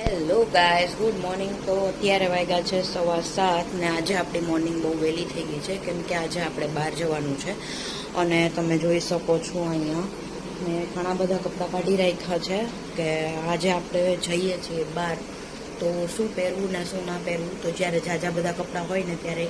Hello guys, good morning. તો અત્યારે વાગ્યા છે 7:15 ને આજે આપણી મોર્નિંગ બહુ વહેલી થઈ ગઈ છે કેમ કે આજે આપણે બહાર જવાનું છે. અને તમે જોઈ શકો છો અહીંયા મેં ઘણા બધા કપડાં કાઢી રાખ્યા છે કે આજે આપણે જઈએ છીએ બહાર, તો શું પહેરવું ને શું ના પહેરવું. તો જ્યારે ઝાઝા બધા કપડાં હોય ને ત્યારે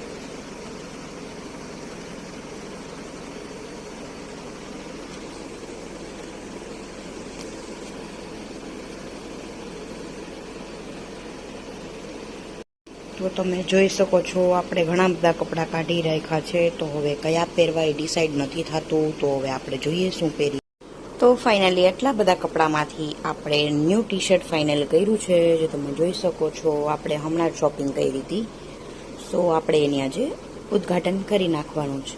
તો તમે જોઈ શકો છો આપણે ઘણા બધા કપડાં કાઢી રાખ્યા છે. તો હવે કયા પહેરવા એ ડિસાઈડ નથી થતું, તો હવે આપણે જોઈએ શું પહેરીએ. તો ફાઇનલી એટલા બધા કપડામાંથી આપણે ન્યૂ ટી શર્ટ ફાઇનલ કર્યું છે, જે તમે જોઈ શકો છો. આપણે હમણાં જ શોપિંગ કરી હતી, સો આપણે એની આજે ઉદ્ઘાટન કરી નાખવાનું છે.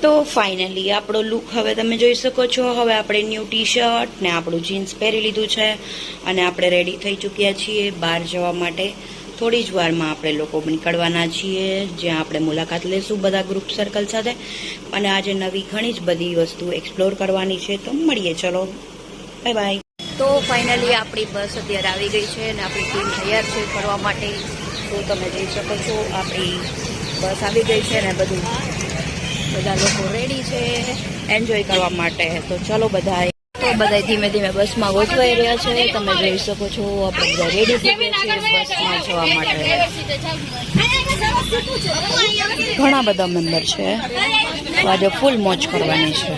તો ફાઇનલી આપણો લુક હવે તમે જોઈ શકો છો. હવે આપણે ન્યૂ ટી શર્ટ ને આપણું જીન્સ પહેરી લીધું છે અને આપણે રેડી થઈ ચૂક્યા છીએ બહાર જવા માટે. થોડી જ વારમાં આપણે લોકો નીકળવાના છીએ, જ્યાં આપણે મુલાકાત લેશું બધા ગ્રુપ સર્કલ સાથે. અને આજે નવી ઘણી જ બધી વસ્તુ એક્સપ્લોર કરવાની છે, તો મળીએ. ચલો, બાય બાય. તો ફાઇનલી આપણી બસ અત્યારે આવી ગઈ છે અને આપણી ટીમ તૈયાર છે ફરવા માટે. તો તમે જોઈ શકો છો આપણી બસ આવી ગઈ છે ને બધા લોકો રેડી છે એન્જોય કરવા માટે. તો ચલો બધા ધીમે ધીમે બસમાં ગોઠવાઈ રહ્યા છે. તમે જોઈ શકો છો આપણે બધા રેડી થઈ ગયા છીએ બસમાં જવા માટે. ઘણા બધા મેમ્બર છે, તો આજે ફૂલ મોજ કરવાની છે.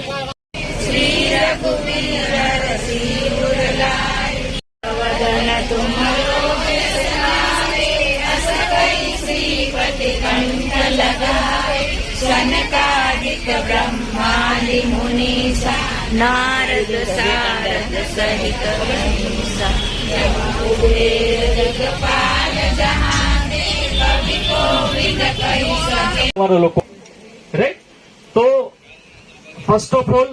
સનકાદિક બ્રહ્માદિ મુનીસા નારદ સારદ સહિત લોકો રાઈટ. તો ફર્સ્ટ ઓફ ઓલ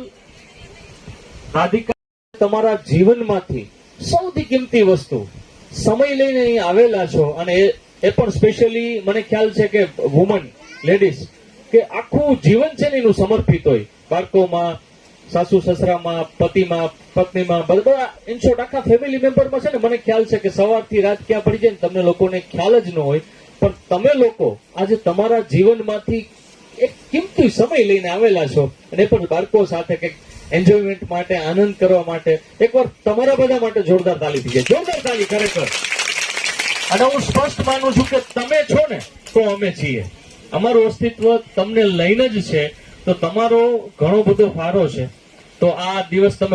રાધિકા, તમારા જીવનમાંથી સૌથી કિંમતી વસ્તુ સમય લઈને અહીં આવેલા છો, અને એ પણ સ્પેશિયલી મને ખ્યાલ છે કે વુમન લેડીઝ કે આખું જીવન છે ને એનું સમર્પિત હોય, બાળકોમાં, સાસુ સસરામાં, પતિમાં, પત્નીમાં, બધા ઇન શોર્ટ આખા ફેમિલી મેમ્બરમાં છે ને. મને ખ્યાલ છે કે સવારથી રાત ક્યાં પડી જાય ને તમને લોકોને ખ્યાલ જ ન હોય, પણ તમે લોકો આજે તમારા જીવનમાંથી એક કિંમતી સમય લઈને આવેલા છો, અને પણ બાળકો સાથે કંઈક એન્જોયમેન્ટ માટે, આનંદ કરવા માટે. એકવાર તમારા બધા માટે જોરદાર તાલી થઈ જાય, જોરદાર તાલી ખરેખર. અને હું સ્પષ્ટ માનું છું કે તમે છો ને તો અમે છીએ. અમારું અસ્તિત્વ તમને લઈને જ છે, તો તમારો ઘણો બધો ફાળો છે. તો આ દિવસ તમે